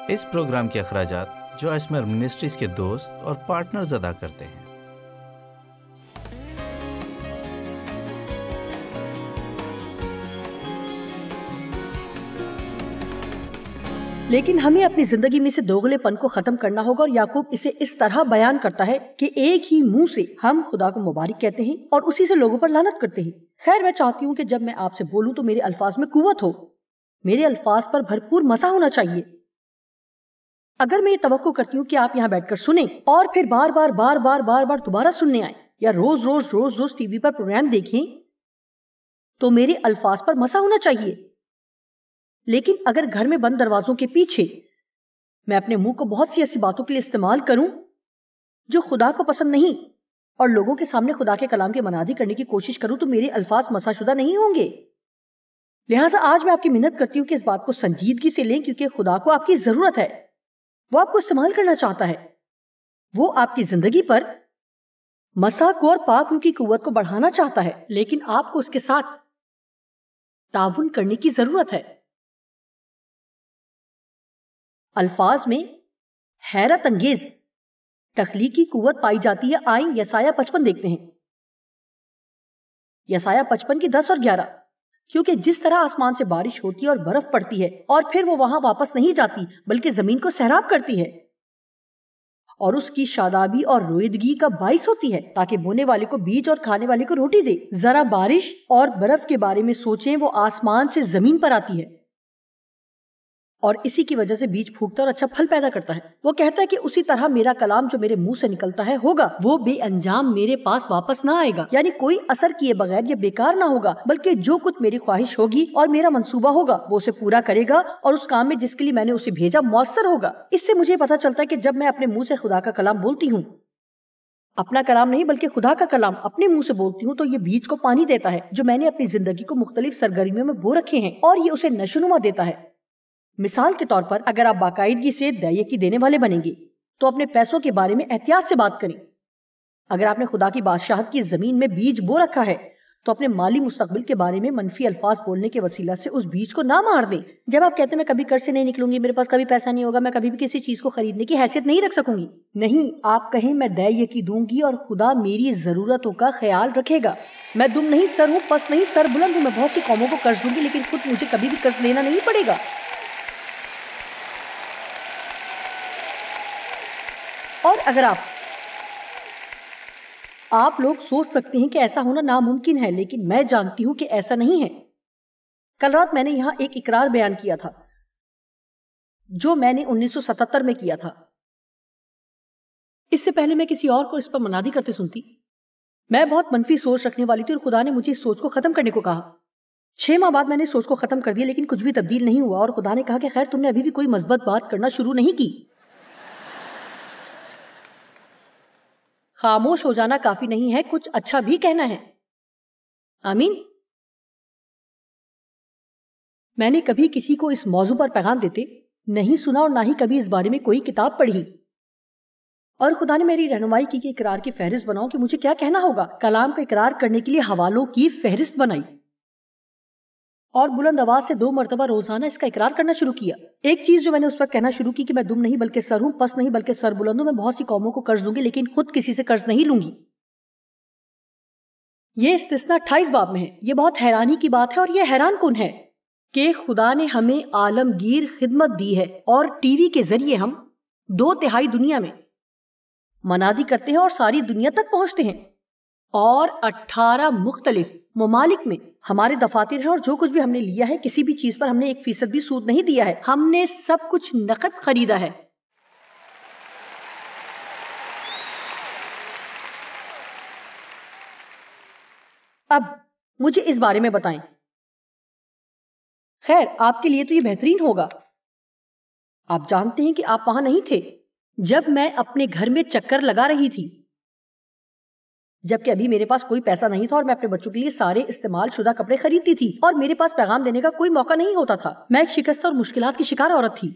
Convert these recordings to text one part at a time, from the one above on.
اس programme کے اخراجات جو اسمر منسٹریز کے دوست اور پارٹنرز ادا کرتے ہیں۔ لیکن ہمیں اپنی زندگی میں سے دوغلے پن کو ختم کرنا ہوگا، اور یعقوب اسے اس طرح بیان کرتا ہے کہ ایک ہی منہ سے ہم خدا کو مبارک کہتے ہیں اور اسی سے لوگوں پر لعنت کرتے ہیں۔ خیر، میں چاہتی ہوں کہ جب میں آپ سے بولوں تو میرے الفاظ میں قوت ہو، میرے الفاظ پر بھرپور مزہ ہونا چاہیے۔ اگر میں یہ توقع کرتی ہوں کہ آپ یہاں بیٹھ کر سنیں اور پھر بار بار دوبارہ سننے آئیں یا روز ٹی وی پر پروگرام دیکھیں تو میرے الفاظ پر مزہ ہونا چاہیے۔ لیکن اگر گھر میں بند دروازوں کے پیچھے میں اپنے منہ کو بہت سی ایسی باتوں کے لیے استعمال کروں جو خدا کو پسند نہیں، اور لوگوں کے سامنے خدا کے کلام کی منادی کرنے کی کوشش کروں، تو میرے الفاظ مسح شدہ نہیں ہوں گے۔ لہٰذا آج میں آپ کی منت کرتی ہوں کہ اس بات کو سنجیدگی سے لیں، کیونکہ خدا کو آپ کی ضرورت ہے، وہ آپ کو استعمال کرنا چاہتا ہے، وہ آپ کی زندگی پر مسح کو اور پاک روح کی قوت کو بڑھانا چاہتا ہے، لیکن آپ کو اس کے ساتھ تعاون کرنے کی ضرورت ہے۔ الفاظ میں حیرت انگیز تخلیقی قوت پائی جاتی ہے۔ آئیں یسایہ 55 دیکھتے ہیں، یسایہ 55 کی 10 اور 11۔ کیونکہ جس طرح آسمان سے بارش ہوتی ہے اور برف پڑتی ہے اور پھر وہ وہاں واپس نہیں جاتی بلکہ زمین کو سیراب کرتی ہے اور اس کی شادابی اور رویدگی کا باعث ہوتی ہے تاکہ بونے والے کو بیج اور کھانے والے کو روٹی دے، ذرا بارش اور برف کے بارے میں سوچیں، وہ آسمان سے زمین پر آتی ہے اور اسی کی وجہ سے بیج پھوٹتا اور اچھا پھل پیدا کرتا ہے۔ وہ کہتا ہے کہ اسی طرح میرا کلام جو میرے منہ سے نکلتا ہے ہوگا، وہ بے انجام میرے پاس واپس نہ آئے گا، یعنی کوئی اثر کیے بغیر یہ بیکار نہ ہوگا، بلکہ جو کچھ میری خواہش ہوگی اور میرا منصوبہ ہوگا وہ اسے پورا کرے گا اور اس کام میں جس کے لیے میں نے اسے بھیجا مؤثر ہوگا۔ اس سے مجھے پتا چلتا ہے کہ جب میں اپنے منہ سے خدا کا کلام بولتی ہوں، اپنا کلام نہیں بلکہ خدا کا کلام اپنے منہ سے بولتی ہوں، تو یہ بیج کو پانی دیتا ہے جو میں نے اپنی زندگی کو مختلف سرگرمیوں میں بو رکھے ہیں، اور یہ اسے نشوونما دیتا ہے۔ مثال کے طور پر اگر آپ باقاعدگی سے دیکی دینے والے بنیں گے تو اپنے پیسوں کے بارے میں احتیاط سے بات کریں۔ اگر آپ نے خدا کی بادشاہت کی زمین میں بیج بو رکھا ہے تو اپنے مالی مستقبل کے بارے میں منفی الفاظ بولنے کے وسیلہ سے اس بیج کو نہ مار دیں۔ جب آپ کہتے ہیں میں کبھی قرض سے نہیں نکلوں گی، میرے پاس کبھی پیسہ نہیں ہوگا، میں کبھی بھی کسی چیز کو خریدنے کی حیثیت نہیں رکھ سکوں گی، نہیں، آپ کہیں میں دیکی دوں گی اور خدا میری ضرورتوں کا خیال رکھے گا۔ میں دم نہیں سر ہوں، پس نہیں سر بلند ہوں، میں بہت سی قوموں کو قرض دوں گی لیکن خود مجھے کبھی بھی قرض لینا نہیں پڑے گا۔ اور اگر آپ لوگ سوچ سکتے ہیں کہ ایسا ہونا ناممکن ہے، لیکن میں جانتی ہوں کہ ایسا نہیں ہے۔ کل رات میں نے یہاں ایک اقرار بیان کیا تھا جو میں نے 1977 میں کیا تھا۔ اس سے پہلے میں کسی اور کو اس پر منادی کرتے سنتی۔ میں بہت منفی سوچ رکھنے والی تھی اور خدا نے مجھے اس سوچ کو ختم کرنے کو کہا۔ 6 ماہ بعد میں نے سوچ کو ختم کر دیا لیکن کچھ بھی تبدیل نہیں ہوا، اور خدا نے کہا کہ خیر تم نے ابھی بھی کوئی مثبت بات کرنا شروع نہیں کی۔ خاموش ہو جانا کافی نہیں ہے، کچھ اچھا بھی کہنا ہے۔ آمین۔ میں نے کبھی کسی کو اس موضوع پر پیغام دیتے نہیں سنا اور نہ ہی کبھی اس بارے میں کوئی کتاب پڑھی، اور خدا نے میری رہنمائی کی کہ اقرار کی فہرست بناؤ کہ مجھے کیا کہنا ہوگا۔ کلام کا اقرار کرنے کے لیے حوالوں کی فہرست بنائی اور بلند آواز سے 2 مرتبہ روزانہ اس کا اقرار کرنا شروع کیا۔ ایک چیز جو میں نے اس وقت کہنا شروع کی کہ میں دم نہیں بلکہ سر ہوں، پس نہیں بلکہ سر بلند ہوں، میں بہت سی قوموں کو قرض دوں گی لیکن خود کسی سے قرض نہیں لوں گی۔ یہ استثنا 28 باب میں ہے۔ یہ بہت حیرانی کی بات ہے اور یہ حیران کن ہے کہ خدا نے ہمیں عالمگیر خدمت دی ہے اور ٹی وی کے ذریعے ہم 2/3 دنیا میں منادی کرتے ہیں اور ساری دنیا تک پہنچتے ہیں، اور 18 مختلف ممالک میں ہمارے دفاتر ہیں، اور جو کچھ بھی ہم نے لیا ہے کسی بھی چیز پر ہم نے 1% بھی سود نہیں دیا ہے، ہم نے سب کچھ نقد خریدا ہے۔ اب مجھے اس بارے میں بتائیں۔ خیر آپ کے لیے تو یہ بہترین ہوگا، آپ جانتے ہیں کہ آپ وہاں نہیں تھے جب میں اپنے گھر میں چکر لگا رہی تھی، جبکہ ابھی میرے پاس کوئی پیسہ نہیں تھا اور میں اپنے بچوں کے لیے سارے استعمال شدہ کپڑے خریدتی تھی اور میرے پاس پیغام دینے کا کوئی موقع نہیں ہوتا تھا۔ میں ایک شکستہ اور مشکلات کی شکار عورت تھی۔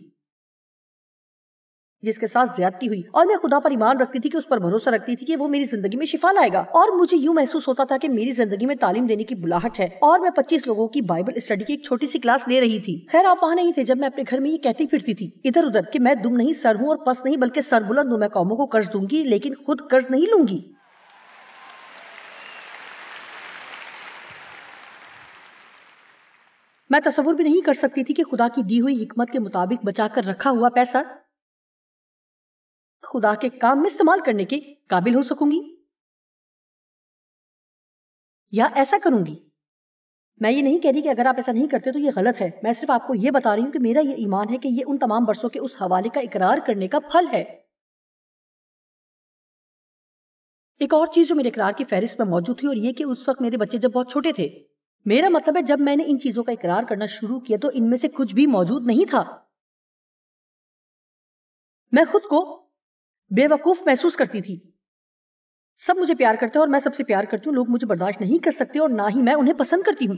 جس کے ساتھ زیادتی ہوئی، اور میں خدا پر ایمان رکھتی تھی کہ اس پر بھروسہ رکھتی تھی کہ وہ میری زندگی میں شفا لائے گا، اور مجھے یوں محسوس ہوتا تھا کہ میری زندگی میں تعلیم دینے کی بلاہٹ ہے، اور میں 25 لوگوں کی بائبل اسٹڈی کی ایک چھوٹی سی کلاس لے رہی تھی۔ خیر آپ وہاں نہیں تھے جب میں اپنے گھر میں یہ کہتی پھرتی تھی ادھر ادھر کہ میں دم نہیں سر ہوں اور پس نہیں بلکہ سر بلند ہوں، میں قوموں کو قرض دوں گی لیکن خود قرض نہیں لوں گی۔ میں تصور بھی نہیں کر سکتی تھی کہ خدا کی دی ہوئی حکمت کے مطابق بچا کر رکھا ہوا پیسہ خدا کے کام میں استعمال کرنے کے قابل ہو سکوں گی یا ایسا کروں گی۔ میں یہ نہیں کہہ رہی کہ اگر آپ ایسا نہیں کرتے تو یہ غلط ہے، میں صرف آپ کو یہ بتا رہی ہوں کہ میرا یہ ایمان ہے کہ یہ ان تمام برسوں کے اس حوالے کا اقرار کرنے کا پھل ہے۔ ایک اور چیز جو میرے اقرار کی فہرست میں موجود تھی اور یہ کہ اس وقت میرے بچے جب بہت چھوٹے تھے، میرا مطلب ہے جب میں نے ان چیزوں کا اقرار کرنا شروع کیا تو ان میں سے کچھ بھی موجود نہیں تھا۔ میں خود کو بے وقوف محسوس کرتی تھی۔ سب مجھے پیار کرتے ہیں اور میں سب سے پیار کرتی ہوں، لوگ مجھے برداشت نہیں کر سکتے اور نہ ہی میں انہیں پسند کرتی ہوں۔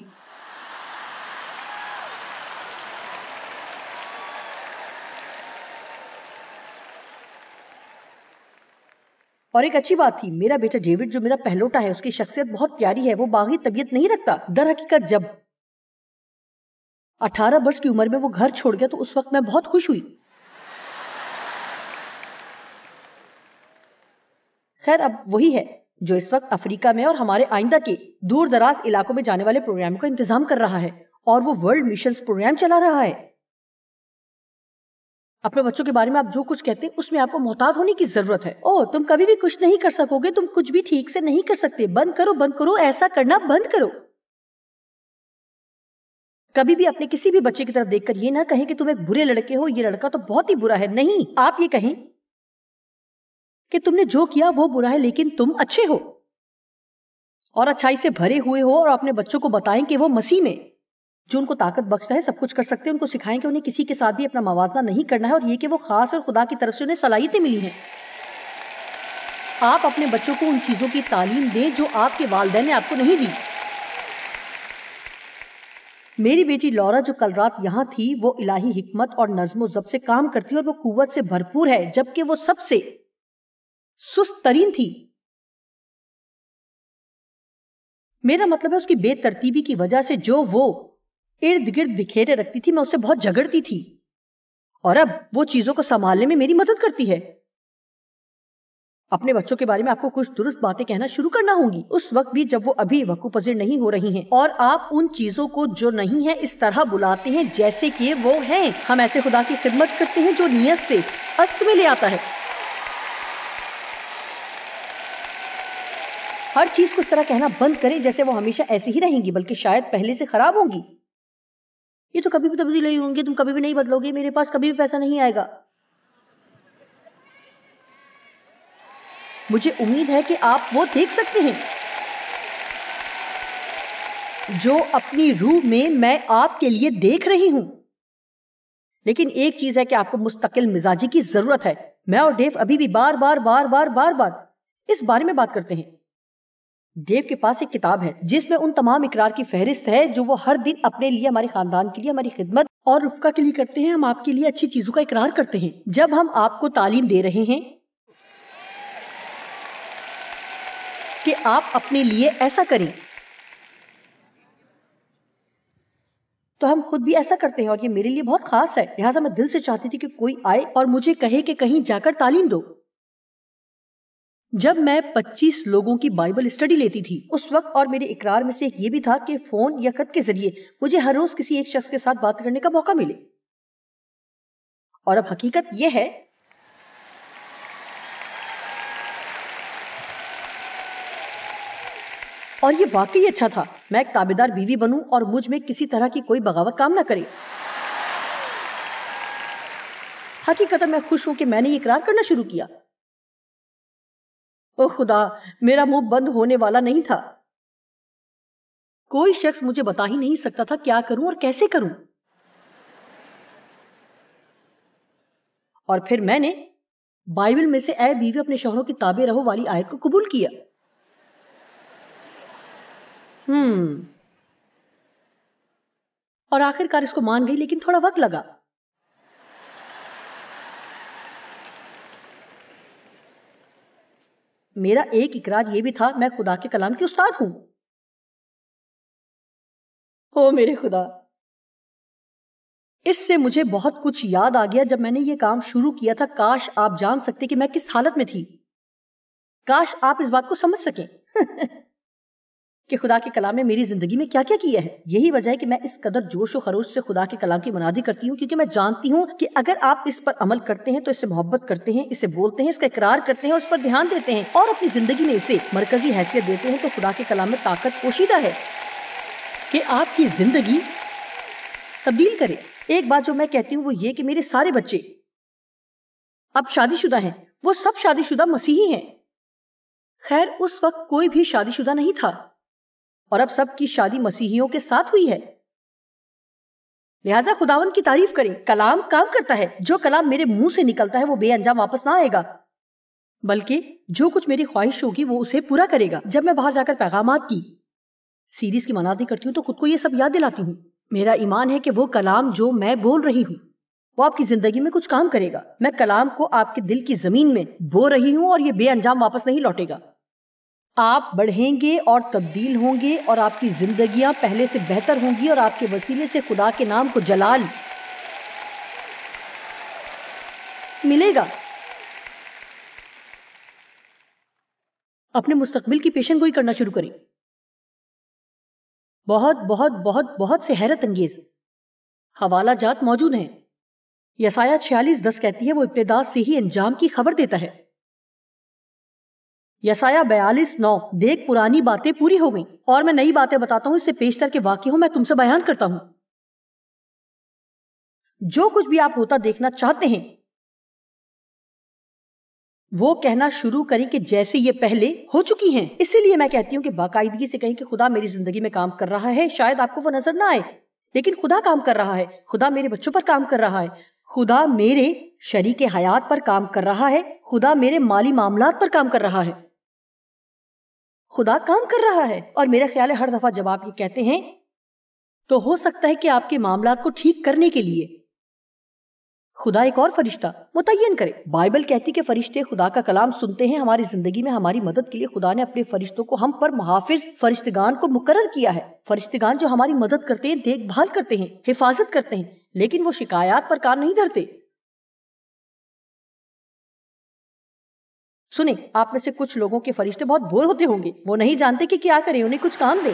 اور ایک اچھی بات تھی، میرا بیٹا ڈیوڈ جو میرا پہلوٹا ہے، اس کی شخصیت بہت پیاری ہے، وہ باغی طبیعت نہیں رکھتا۔ در حقیقت جب 18 برس کی عمر میں وہ گھر چھوڑ گیا تو اس وقت میں بہت خوش ہوئی۔ خیر اب وہی ہے جو اس وقت افریقہ میں اور ہمارے آئندہ کے دور دراز علاقوں میں جانے والے پروگرام کا انتظام کر رہا ہے، اور وہ ورلڈ میشنز پروگرام چلا رہا ہے۔ اپنے بچوں کے بارے میں آپ جو کچھ کہتے ہیں اس میں آپ کو محتاط ہونے کی ضرورت ہے۔ تم کبھی بھی کچھ نہیں کر سکو گے، تم کچھ بھی ٹھیک سے نہیں کر سکتے، بند کرو، ایسا کرنا بند کرو۔ کبھی بھی اپنے کسی بھی بچے کی طرف دیکھ کر یہ نہ کہیں کہ تم ایک برے لڑکے ہو، یہ لڑکا تو بہت ہی برا ہے۔ نہیں، آپ یہ کہیں کہ تم نے جو کیا وہ برا ہے لیکن تم اچھے ہو اور اچھائی سے بھرے ہوئے ہو، اور اپنے بچوں کو بتائیں کہ وہ مسیح میں جو ان کو طاقت بخشتا ہے سب کچھ کر سکتے ہیں۔ ان کو سکھائیں کہ انہیں کسی کے ساتھ بھی اپنا موازنہ نہیں کرنا ہے، اور یہ کہ وہ خاص اور خدا کی طرف سے انہیں صلاحیتیں ملی ہیں۔ آپ اپنے بچوں کو ان چیزوں کی تعلیم دیں جو آپ کے والدین نے آپ کو نہیں دی۔ میری بیٹی لورا جو کل رات یہاں تھی، وہ الہی حکمت اور نظم و ضبط سے کام کرتی ہے اور وہ قوت سے بھرپور ہے، جبکہ وہ سب سے سست ترین تھی۔ میرا مطلب ہے اس کی بے ترتیبی کی وجہ سے جو وہ ارد گرد بکھیرے رکھتی تھی، میں اس سے بہت جھگڑتی تھی، اور اب وہ چیزوں کو سنبھالنے میں میری مدد کرتی ہے۔ اپنے بچوں کے بارے میں آپ کو کچھ درست باتیں کہنا شروع کرنا ہوں گی، اس وقت بھی جب وہ ابھی وقوع پذیر نہیں ہو رہی ہیں، اور آپ ان چیزوں کو جو نہیں ہیں اس طرح بلاتے ہیں جیسے کہ وہ ہیں۔ ہم ایسے خدا کی خدمت کرتے ہیں جو نیت سے است میں لے آتا ہے۔ ہر چیز کو اس طرح کہنا بند کریں جیسے وہ ہمیشہ ایسے ہی رہیں گی، بلکہ شاید پہلے سے خراب ہوں گی۔ یہ تو کبھی بھی تبدیل نہیں ہوں گے، تم کبھی بھی نہیں بدلو گے، میرے پاس کبھی بھی پیسہ نہیں آئے گا۔ مجھے امید ہے کہ آپ وہ دیکھ سکتے ہیں جو اپنی روح میں آپ کے لیے دیکھ رہی ہوں۔ لیکن ایک چیز ہے کہ آپ کو مستقل مزاجی کی ضرورت ہے۔ میں اور ڈیو ابھی بھی بار بار اس بارے میں بات کرتے ہیں۔ ڈیو کے پاس ایک کتاب ہے جس میں ان تمام اقرار کی فہرست ہے جو وہ ہر دن اپنے لیے، ہمارے خاندان کے لیے، ہماری خدمت اور رفقا کے لیے کرتے ہیں۔ ہم آپ کے لیے اچھی چیزوں کا اقرار کرتے ہیں جب ہم آپ کو تعلیم دے رہے ہیں کہ آپ اپنے لیے ایسا کریں، تو ہم خود بھی ایسا کرتے ہیں، اور یہ میرے لیے بہت خاص ہے۔ لہٰذا میں دل سے چاہتی تھی کہ کوئی آئے اور مجھے کہے کہ کہیں جا کر تعلیم دو۔ جب میں 25 لوگوں کی بائبل اسٹڈی لیتی تھی اس وقت، اور میرے اقرار میں سے ایک یہ بھی تھا کہ فون یا خط کے ذریعے مجھے ہر روز کسی ایک شخص کے ساتھ بات کرنے کا موقع ملے، اور اب حقیقت یہ ہے اور یہ واقعی اچھا تھا۔ میں ایک تابعدار بیوی بنوں اور مجھ میں کسی طرح کی کوئی بغاوت کام نہ کرے۔ حقیقت میں خوش ہوں کہ میں نے یہ اقرار کرنا شروع کیا۔ او خدا، میرا منہ بند ہونے والا نہیں تھا۔ کوئی شخص مجھے بتا ہی نہیں سکتا تھا کیا کروں اور کیسے کروں۔ اور پھر میں نے بائبل میں سے اے بیوی اپنے شوہروں کی تابع رہو والی آیت کو قبول کیا۔ اور آخر کار اس کو مان گئی، لیکن تھوڑا وقت لگا۔ میرا ایک اقرار یہ بھی تھا میں خدا کے کلام کی استاد ہوں۔ او میرے خدا، اس سے مجھے بہت کچھ یاد آ گیا جب میں نے یہ کام شروع کیا تھا۔ کاش آپ جان سکتے کہ میں کس حالت میں تھی، کاش آپ اس بات کو سمجھ سکیں کہ خدا کے کلام نے میری زندگی میں کیا کیا کیا ہے۔ یہی وجہ ہے کہ میں اس قدر جوش و خروش سے خدا کے کلام کی منادی کرتی ہوں، کیونکہ میں جانتی ہوں کہ اگر آپ اس پر عمل کرتے ہیں تو اس سے محبت کرتے ہیں، اسے بولتے ہیں، اس کا اقرار کرتے ہیں اور اس پر دھیان دیتے ہیں اور اپنی زندگی میں اسے مرکزی حیثیت دیتے ہیں، تو خدا کے کلام میں طاقت پوشیدہ ہے کہ آپ کی زندگی تبدیل کرے۔ ایک بات جو میں کہتی ہوں وہ یہ کہ میرے سارے بچے اب شادی شدہ ہیں، وہ سب شادی شدہ مسیحی ہیں۔ خیر اس وقت کوئی بھی شادی شدہ نہیں تھا اور اب سب کی شادی مسیحیوں کے ساتھ ہوئی ہے، لہٰذا خداوند کی تعریف کریں۔ کلام کام کرتا ہے، جو کلام میرے منہ سے نکلتا ہے وہ بے انجام واپس نہ آئے گا، بلکہ جو کچھ میری خواہش ہوگی وہ اسے پورا کرے گا۔ جب میں باہر جا کر پیغامات کی سیریز کی منادی کرتی ہوں تو خود کو یہ سب یاد دلاتی ہوں۔ میرا ایمان ہے کہ وہ کلام جو میں بول رہی ہوں وہ آپ کی زندگی میں کچھ کام کرے گا۔ میں کلام کو آپ کے دل کی زمین میں بو رہی ہوں اور یہ بے انجام واپس نہیں لوٹے گا۔ آپ بڑھیں گے اور تبدیل ہوں گے اور آپ کی زندگیاں پہلے سے بہتر ہوں گی اور آپ کے وسیلے سے خدا کے نام کو جلال ملے گا۔ اپنے مستقبل کی پیشن گوئی کرنا شروع کریں۔ بہت بہت بہت بہت سے حیرت انگیز حوالہ جات موجود ہیں۔ یسایہ 46:10 کہتی ہے وہ ابتدا سے ہی انجام کی خبر دیتا ہے۔ یسایہ 42:9 دیکھ پرانی باتیں پوری ہو گئیں اور میں نئی باتیں بتاتا ہوں، اس سے پیشتر کے واقعوں میں تم سے بیان کرتا ہوں۔ جو کچھ بھی آپ ہوتا دیکھنا چاہتے ہیں وہ کہنا شروع کریں کہ جیسے یہ پہلے ہو چکی ہیں۔ اسی لیے میں کہتی ہوں کہ باقاعدگی سے کہیں کہ خدا میری زندگی میں کام کر رہا ہے۔ شاید آپ کو وہ نظر نہ آئے لیکن خدا کام کر رہا ہے۔ خدا میرے بچوں پر کام کر رہا ہے، خدا میرے شریک حیات پر کام کر رہا ہے، خدا میرے مالی معاملات پر کام کر رہا ہے، خدا کام کر رہا ہے۔ اور میرا خیال ہے ہر دفعہ جب آپ یہ کہتے ہیں تو ہو سکتا ہے کہ آپ کے معاملات کو ٹھیک کرنے کے لیے خدا ایک اور فرشتہ متعین کرے۔ بائبل کہتی کہ فرشتے خدا کا کلام سنتے ہیں۔ ہماری زندگی میں ہماری مدد کے لیے خدا نے اپنے فرشتوں کو ہم پر محافظ فرشتگان کو مقرر کیا ہے، فرشتگان جو ہماری مدد کرتے ہیں، دیکھ بھال کرتے ہیں، حفاظت کرتے ہیں، لیکن وہ شکایات پر کام نہیں دھرتے۔ سنیں، آپ میں سے کچھ لوگوں کے فرشتے بہت بور ہوتے ہوں گے، وہ نہیں جانتے کہ کیا کریں، انہیں کچھ کام دیں۔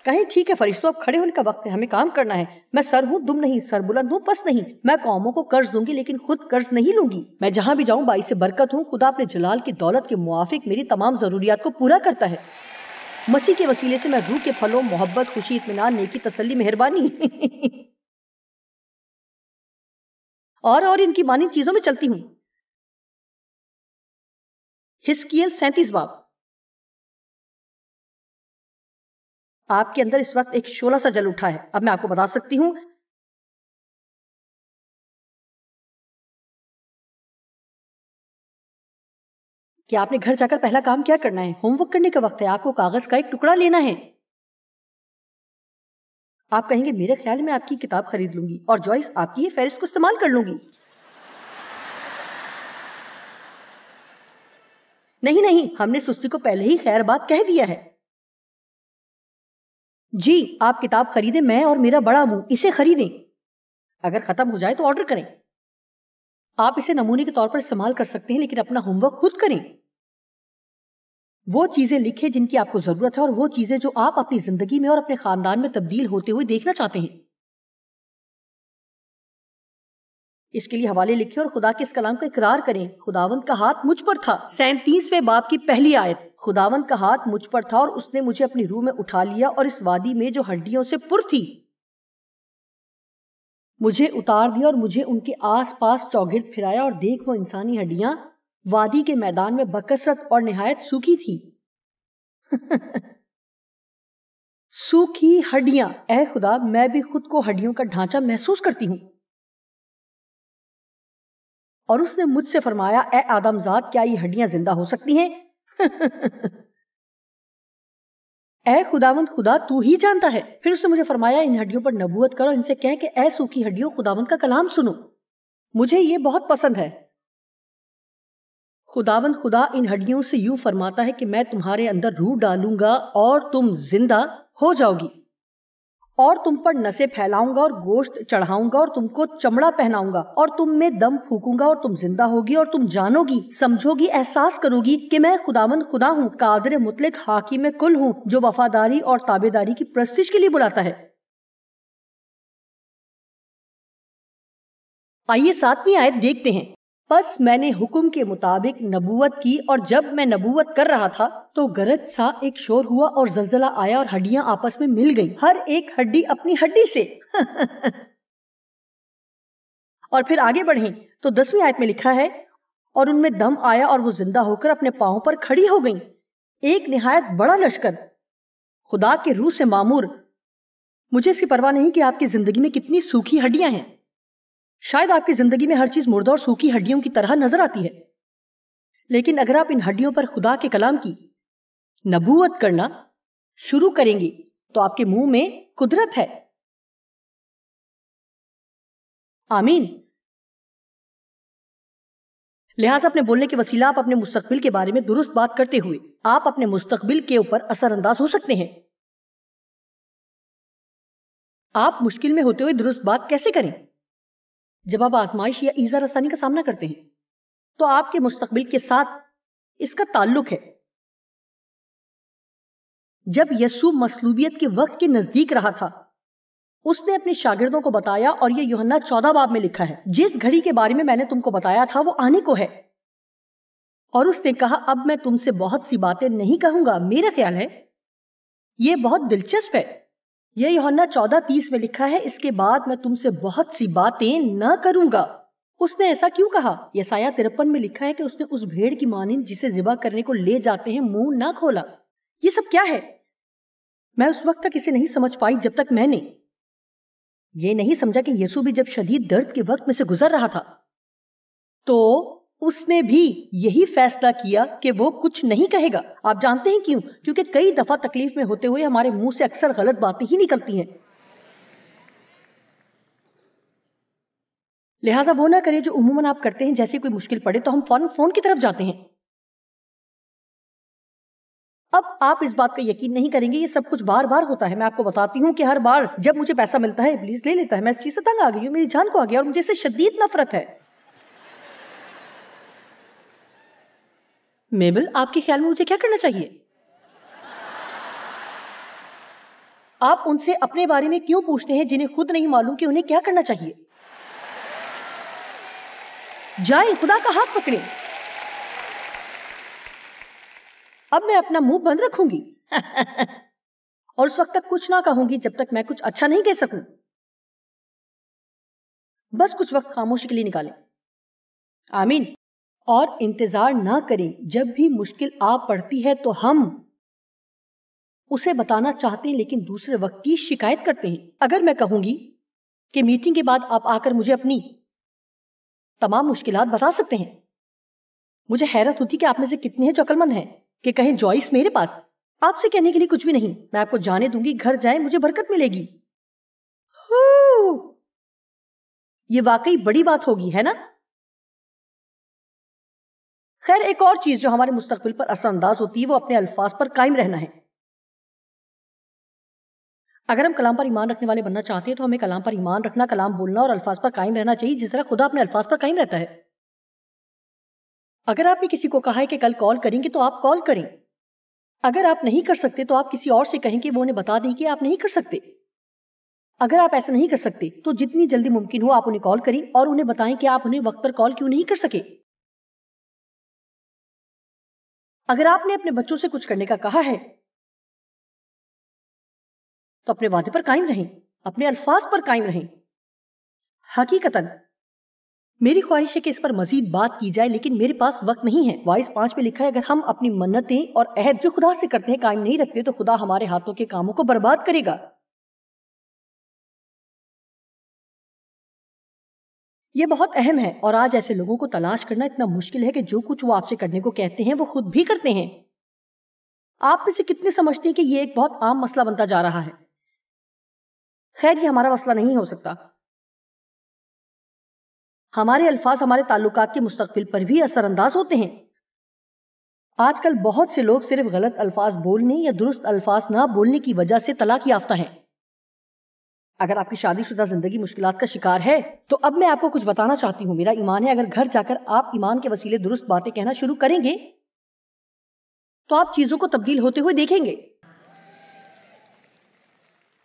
کہیں ٹھیک ہے فرشتوں اب کھڑے ہونے کا وقت ہے، ہمیں کام کرنا ہے۔ میں سر ہوں دم نہیں، سر بلند ہوں پس نہیں۔ میں قوموں کو قرض دوں گی لیکن خود قرض نہیں لوں گی۔ میں جہاں بھی جاؤں باعث برکت ہوں۔ خدا اپنے جلال کی دولت کے موافق میری تمام ضروریات کو پورا کرتا ہے۔ مسیح کے وسیلے سے میں روح کے پھلوں، محبت، خوشی، اطمینان، نیکی، تسلی، مہربانی اور ان کی مانند چیزوں میں چلتی ہوں۔ حزقیل 37 باب۔ آپ کے اندر اس وقت ایک شعلہ سا جل اٹھا ہے۔ اب میں آپ کو بتا سکتی ہوں کہ آپ نے گھر جا کر پہلا کام کیا کرنا ہے۔ ہوم ورک کرنے کا وقت ہے، آپ کو کاغذ کا ایک ٹکڑا لینا ہے۔ آپ کہیں گے میرے خیال میں آپ کی کتاب خرید لوں گی اور جوائس آپ کی یہ فہرست کو استعمال کر لوں گی۔ نہیں، ہم نے سستی کو پہلے ہی خیر بات کہہ دیا ہے۔ جی آپ کتاب خریدیں، میں اور میرا بڑا منہ اسے خریدیں۔ اگر ختم ہو جائے تو آرڈر کریں۔ آپ اسے نمونے کے طور پر استعمال کر سکتے ہیں لیکن اپنا ہوم ورک خود کریں۔ وہ چیزیں لکھیں جن کی آپ کو ضرورت ہے اور وہ چیزیں جو آپ اپنی زندگی میں اور اپنے خاندان میں تبدیل ہوتے ہوئے دیکھنا چاہتے ہیں۔ اس کے لیے حوالے لکھیں اور خدا کے اس کلام کا اقرار کریں۔ خداوند کا ہاتھ مجھ پر تھا، 37ویں باب کی پہلی آیت۔ خداوند کا ہاتھ مجھ پر تھا اور اس نے مجھے اپنی روح میں اٹھا لیا اور اس وادی میں جو ہڈیوں سے پر تھی مجھے اتار دیا اور مجھے ان کے آس پاس چوگرد پھرایا، اور دیکھ وہ انسانی ہڈیاں وادی کے میدان میں بکثرت اور نہایت سوکھی تھی۔ سوکھی ہڈیاں، اے خدا میں بھی خود کو ہڈیوں کا ڈھانچہ محسوس کرتی ہوں۔ اور اس نے مجھ سے فرمایا، اے آدم زاد کیا یہ ہڈیاں زندہ ہو سکتی ہیں؟ اے خداوند خدا تو ہی جانتا ہے۔ پھر اس نے مجھے فرمایا ان ہڈیوں پر نبوت کرو، ان سے کہہ کہ اے سوکھی ہڈیوں خداوند کا کلام سنو۔ مجھے یہ بہت پسند ہے۔ خداوند خدا ان ہڈیوں سے یوں فرماتا ہے کہ میں تمہارے اندر روح ڈالوں گا اور تم زندہ ہو جاؤ گی، اور تم پر نسیں پھیلاؤں گا اور گوشت چڑھاؤں گا اور تم کو چمڑا پہناؤں گا اور تم میں دم پھونکوں گا اور تم زندہ ہوگی اور تم جانو گی، سمجھو گی، احساس کرو گی کہ میں خداوند خدا ہوں، قادر مطلق، حاکم کل ہوں، جو وفاداری اور تابعداری کی پرستش کے لیے بلاتا ہے۔ آئیے 7ویں آیت دیکھتے ہیں۔ پس میں نے حکم کے مطابق نبوت کی، اور جب میں نبوت کر رہا تھا تو گرج سا ایک شور ہوا اور زلزلہ آیا اور ہڈیاں آپس میں مل گئیں، ہر ایک ہڈی اپنی ہڈی سے۔ اور پھر آگے بڑھیں تو 10ویں آیت میں لکھا ہے، اور ان میں دم آیا اور وہ زندہ ہو کر اپنے پاؤں پر کھڑی ہو گئیں، ایک نہایت بڑا لشکر خدا کے روح سے معمور۔ مجھے اس کی پرواہ نہیں کہ آپ کی زندگی میں کتنی سوکھی ہڈیاں ہیں۔ شاید آپ کی زندگی میں ہر چیز مردہ اور سوکھی ہڈیوں کی طرح نظر آتی ہے، لیکن اگر آپ ان ہڈیوں پر خدا کے کلام کی نبوت کرنا شروع کریں گے تو آپ کے منہ میں قدرت ہے۔ آمین۔ لہٰذا اپنے بولنے کے وسیلہ آپ اپنے مستقبل کے بارے میں درست بات کرتے ہوئے آپ اپنے مستقبل کے اوپر اثر انداز ہو سکتے ہیں۔ آپ مشکل میں ہوتے ہوئے درست بات کیسے کریں؟ جب آپ آزمائش یا ایذا رسانی کا سامنا کرتے ہیں تو آپ کے مستقبل کے ساتھ اس کا تعلق ہے۔ جب یسوع مصلوبیت کے وقت کے نزدیک رہا تھا، اس نے اپنے شاگردوں کو بتایا، اور یہ یوحنا 14 باب میں لکھا ہے، جس گھڑی کے بارے میں نے تم کو بتایا تھا وہ آنے کو ہے، اور اس نے کہا اب میں تم سے بہت سی باتیں نہیں کہوں گا۔ میرا خیال ہے یہ بہت دلچسپ ہے۔ یہ یوحنا 14:30 میں لکھا ہے، اس کے بعد میں تم سے بہت سی باتیں نہ کروں گا۔ اس نے ایسا کیوں کہا؟ یسایہ 53 میں لکھا ہے کہ اس نے اس بھیڑ کی مانند جسے ذبح کرنے کو لے جاتے ہیں منہ نہ کھولا۔ یہ سب کیا ہے؟ میں اس وقت تک اسے نہیں سمجھ پائی جب تک میں نے یہ نہیں سمجھا کہ یسوع بھی جب شدید درد کے وقت میں سے گزر رہا تھا تو اس نے بھی یہی فیصلہ کیا کہ وہ کچھ نہیں کہے گا۔ آپ جانتے ہیں کیوں؟ کیونکہ کئی دفعہ تکلیف میں ہوتے ہوئے ہمارے منہ سے اکثر غلط باتیں ہی نکلتی ہیں۔ لہٰذا وہ نہ کریں جو عموماً آپ کرتے ہیں۔ جیسے کوئی مشکل پڑے تو ہم فوراً فون کی طرف جاتے ہیں۔ اب آپ اس بات کا یقین نہیں کریں گے، یہ سب کچھ بار بار ہوتا ہے۔ میں آپ کو بتاتی ہوں کہ ہر بار جب مجھے پیسہ ملتا ہے ابلیس لے لیتا ہے۔ میں اس چیز سے تنگ آ گئی ہوں، میری جان کو آ گیا اور مجھے اس سے شدید نفرت ہے۔ میبل، آپ کے خیال میں مجھے کیا کرنا چاہیے؟ آپ ان سے اپنے بارے میں کیوں پوچھتے ہیں جنہیں خود نہیں معلوم کہ انہیں کیا کرنا چاہیے؟ جائیں، خدا کا ہاتھ پکڑیں۔ اب میں اپنا منہ بند رکھوں گی اور اس وقت تک کچھ نہ کہوں گی جب تک میں کچھ اچھا نہیں کہہ سکوں۔ بس کچھ وقت خاموشی کے لیے نکالیں۔ آمین۔ اور انتظار نہ کریں۔ جب بھی مشکل آ پڑتی ہے تو ہم اسے بتانا چاہتے ہیں لیکن دوسرے وقت کی شکایت کرتے ہیں۔ اگر میں کہوں گی کہ میٹنگ کے بعد آپ آ کر مجھے اپنی تمام مشکلات بتا سکتے ہیں، مجھے حیرت ہوتی کہ آپ میں سے کتنے ہیں جو عقل مند ہیں کہ کہیں جوائس میرے پاس آپ سے کہنے کے لیے کچھ بھی نہیں، میں آپ کو جانے دوں گی، گھر جائیں، مجھے برکت ملے گی۔ یہ واقعی بڑی بات ہوگی، ہے نا؟ خیر، ایک اور چیز جو ہمارے مستقبل پر اثر انداز ہوتی ہے وہ اپنے الفاظ پر قائم رہنا ہے۔ اگر ہم کلام پر ایمان رکھنے والے بننا چاہتے ہیں تو ہمیں کلام پر ایمان رکھنا، کلام بولنا اور الفاظ پر قائم رہنا چاہیے جس طرح خدا اپنے الفاظ پر قائم رہتا ہے۔ اگر آپ نے کسی کو کہا ہے کہ کل کال کریں گے تو آپ کال کریں۔ اگر آپ نہیں کر سکتے تو آپ کسی اور سے کہیں کہ وہ انہیں بتا دیں کہ آپ نہیں کر سکتے۔ اگر آپ ایسا نہیں کر سکتے تو جتنی جلدی ممکن ہو آپ انہیں کال کریں اور انہیں بتائیں کہ آپ انہیں وقت پر کال کیوں نہیں کر سکے۔ اگر آپ نے اپنے بچوں سے کچھ کرنے کا کہا ہے تو اپنے وعدے پر قائم رہیں، اپنے الفاظ پر قائم رہیں۔ حقیقتاً میری خواہش ہے کہ اس پر مزید بات کی جائے لیکن میرے پاس وقت نہیں ہے۔ وائس 5 میں لکھا ہے اگر ہم اپنی منتیں اور عہد جو خدا سے کرتے ہیں قائم نہیں رکھتے تو خدا ہمارے ہاتھوں کے کاموں کو برباد کرے گا۔ یہ بہت اہم ہے اور آج ایسے لوگوں کو تلاش کرنا اتنا مشکل ہے کہ جو کچھ وہ آپ سے کرنے کو کہتے ہیں وہ خود بھی کرتے ہیں۔ آپ میں سے کتنے سمجھتے ہیں کہ یہ ایک بہت عام مسئلہ بنتا جا رہا ہے؟ خیر، یہ ہمارا مسئلہ نہیں ہو سکتا۔ ہمارے الفاظ ہمارے تعلقات کے مستقبل پر بھی اثر انداز ہوتے ہیں۔ آج کل بہت سے لوگ صرف غلط الفاظ بولنے یا درست الفاظ نہ بولنے کی وجہ سے طلاق یافتہ ہیں۔ اگر آپ کی شادی شدہ زندگی مشکلات کا شکار ہے تو اب میں آپ کو کچھ بتانا چاہتی ہوں۔ میرا ایمان ہے اگر گھر جا کر آپ ایمان کے وسیلے درست باتیں کہنا شروع کریں گے تو آپ چیزوں کو تبدیل ہوتے ہوئے دیکھیں گے۔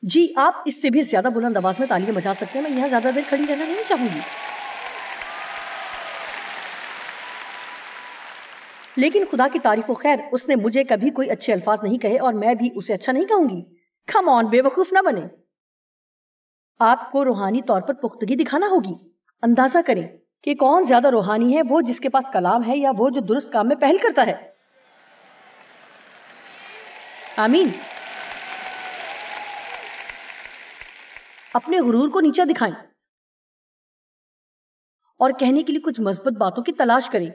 جی آپ اس سے بھی زیادہ بلند آواز میں تالیاں بجا سکتے ہیں، میں یہاں زیادہ دیر کھڑی رہنا نہیں چاہوں گی۔ لیکن خدا کی تعریف و خیر، اس نے مجھے کبھی کوئی اچھے الفاظ نہیں کہے اور میں بھی اسے اچھا نہیں کہوں گی۔ کم آن، بے وقوف نہ بنے۔ آپ کو روحانی طور پر پختگی دکھانا ہوگی۔ اندازہ کریں کہ کون زیادہ روحانی ہے، وہ جس کے پاس کلام ہے یا وہ جو درست کام میں پہل کرتا ہے۔ آمین۔ اپنے غرور کو نیچا دکھائیں اور کہنے کے لیے کچھ مثبت باتوں کی تلاش کریں،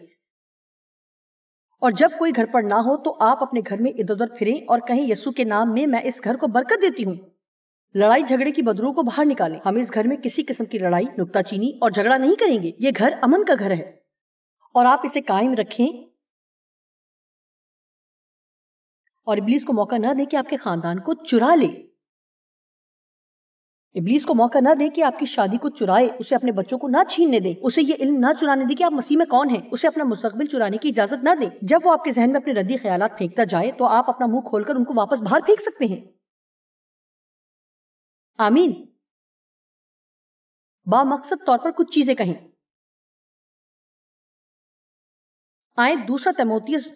اور جب کوئی گھر پر نہ ہو تو آپ اپنے گھر میں ادھر ادھر پھریں اور کہیں یسوع کے نام میں اس گھر کو برکت دیتی ہوں۔ لڑائی جھگڑے کی بدرو کو باہر نکالیں۔ ہم اس گھر میں کسی قسم کی لڑائی، نکتہ چینی اور جھگڑا نہیں کریں گے۔ یہ گھر امن کا گھر ہے اور آپ اسے قائم رکھیں اور ابلیس کو موقع نہ دیں کہ آپ کے خاندان کو چرا لے۔ ابلیس کو موقع نہ دیں کہ آپ کی شادی کو چرائے، اسے اپنے بچوں کو نہ چھیننے دیں، اسے یہ علم نہ چرانے دیں کہ آپ مسیح میں کون ہیں، اسے اپنا مستقبل چرانے کی اجازت نہ دیں۔ جب وہ آپ کے ذہن میں اپنے ردی خیالات پھینکتا جائے تو آپ اپنا منہ کھول کر ان کو واپس باہر پھینک سکتے ہیں۔ آمین۔ بامقصد طور پر کچھ چیزیں کہیں۔ آئیں دوسرا تیموتھیوس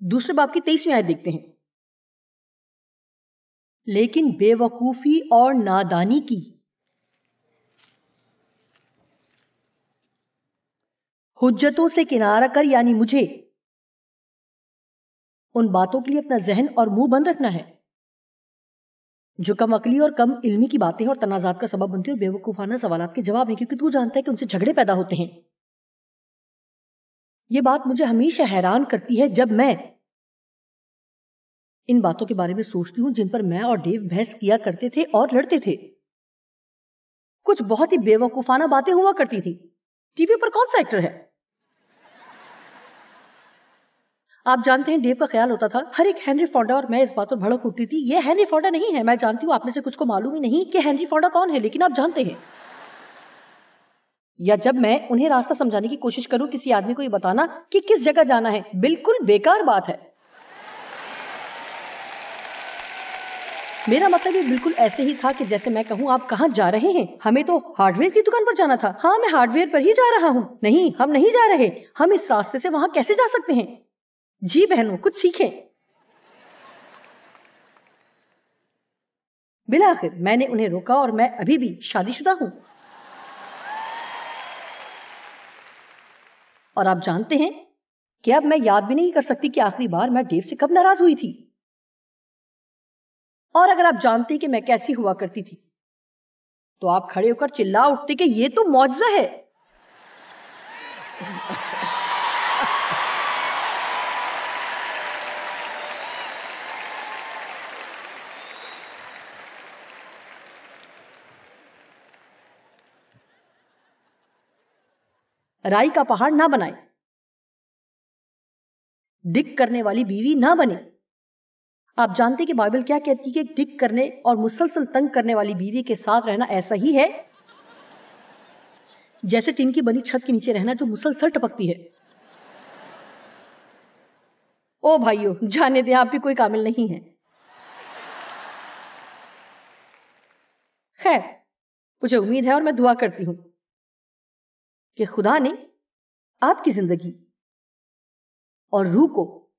دوسرے باب کی 23ویں آیت دیکھتے ہیں۔ لیکن بے وقوفی اور نادانی کی حجتوں سے کنارہ کر، یعنی مجھے ان باتوں کے لیے اپنا ذہن اور منہ بند رکھنا ہے جو کم عقلی اور کم علمی کی باتیں اور تنازعات کا سبب بنتی ہیں اور بے وقوفانہ سوالات کے جواب ہیں، کیونکہ تو جانتا ہے کہ ان سے جھگڑے پیدا ہوتے ہیں۔ یہ بات مجھے ہمیشہ حیران کرتی ہے جب میں ان باتوں کے بارے میں سوچتی ہوں جن پر میں اور ڈیو بحث کیا کرتے تھے اور لڑتے تھے۔ کچھ بہت ہی بے وقوفانہ باتیں ہوا کرتی تھی۔ ٹی وی پر کون سا ایکٹر ہے؟ آپ جانتے ہیں ڈیو کا خیال ہوتا تھا ہر ایک ہینری فونڈا، اور میں اس بات پر بھڑک اٹھتی تھی یہ ہینری فونڈا نہیں ہے۔ میں جانتی ہوں آپ میں سے کچھ کو معلوم ہی نہیں کہ ہینری فونڈا کون ہے، لیکن آپ جانتے ہیں۔ یا جب میں انہیں راستہ سمجھانے کی کوشش کروں کسی آدمی کو یہ بتانا کہ کس جگہ جانا ہے، بالکل بیکار بات ہے۔ میرا مطلب یہ بالکل ایسے ہی تھا کہ جیسے میں کہوں آپ کہاں جا رہے ہیں، ہمیں تو ہارڈ ویئر کی دکان پر جانا تھا۔ ہاں میں ہارڈ ویئر پر ہی جا رہا ہوں۔ نہیں، ہم نہیں جا رہے، ہم اس راستے سے وہاں کیسے جا سکتے ہیں؟ جی بہنوں، کچھ سیکھیں۔ بالآخر میں نے انہیں روکا اور میں ابھی بھی شادی شدہ ہوں۔ اور آپ جانتے ہیں کہ اب میں یاد بھی نہیں کر سکتی کہ آخری بار میں ڈیو سے کب ناراض ہوئی تھی۔ اور اگر آپ جانتے ہیں کہ میں کیسی ہوا کرتی تھی تو آپ کھڑے ہو کر چلا اٹھتے کہ یہ تو معجزہ ہے۔ رائی کا پہاڑ نہ بنائے، دک کرنے والی بیوی نہ بنے۔ آپ جانتے کہ بائبل کیا کہتی ہے کہ دک کرنے اور مسلسل تنگ کرنے والی بیوی کے ساتھ رہنا ایسا ہی ہے جیسے ٹن کی بنی چھت کے نیچے رہنا جو مسلسل ٹپکتی ہے۔ او بھائیو، جانے دیں، آپ بھی کوئی کامل نہیں ہے۔ خیر، مجھے امید ہے اور میں دعا کرتی ہوں کہ خدا نے آپ کی زندگی اور روح کو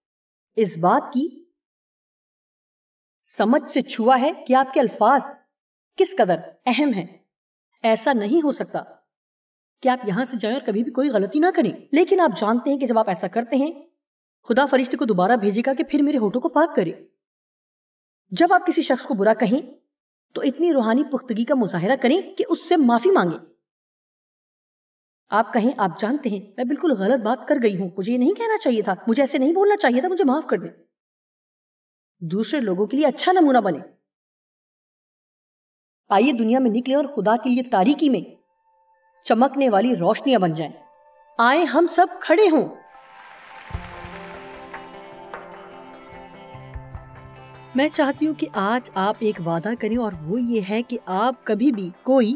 اس بات کی سمجھ سے چھوا ہے کہ آپ کے الفاظ کس قدر اہم ہیں۔ ایسا نہیں ہو سکتا کہ آپ یہاں سے جائیں اور کبھی بھی کوئی غلطی نہ کریں، لیکن آپ جانتے ہیں کہ جب آپ ایسا کرتے ہیں خدا فرشتے کو دوبارہ بھیجے گا کہ پھر میرے ہونٹوں کو پاک کرے۔ جب آپ کسی شخص کو برا کہیں تو اتنی روحانی پختگی کا مظاہرہ کریں کہ اس سے معافی مانگیں۔ آپ کہیں آپ جانتے ہیں میں بالکل غلط بات کر گئی ہوں، مجھے یہ نہیں کہنا چاہیے تھا، مجھے ایسے نہیں بولنا چاہیے تھا، مجھے معاف کر دیں۔ دوسرے لوگوں کے لیے اچھا نمونہ بنے۔ آئیے دنیا میں نکلے اور خدا کے لیے تاریکی میں چمکنے والی روشنیاں بن جائیں۔ آئیں ہم سب کھڑے ہوں۔ میں چاہتی ہوں کہ آج آپ ایک وعدہ کریں، اور وہ یہ ہے کہ آپ کبھی بھی کوئی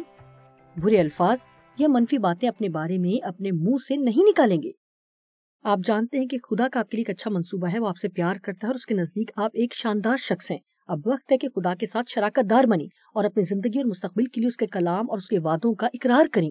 برے الفاظ یا منفی باتیں اپنے بارے میں اپنے منہ سے نہیں نکالیں گے۔ آپ جانتے ہیں کہ خدا کا آپ کے لیے ایک اچھا منصوبہ ہے، وہ آپ سے پیار کرتا ہے اور اس کے نزدیک آپ ایک شاندار شخص ہیں۔ اب وقت ہے کہ خدا کے ساتھ شراکت دار بنیں اور اپنی زندگی اور مستقبل کے لیے اس کے کلام اور اس کے وعدوں کا اقرار کریں۔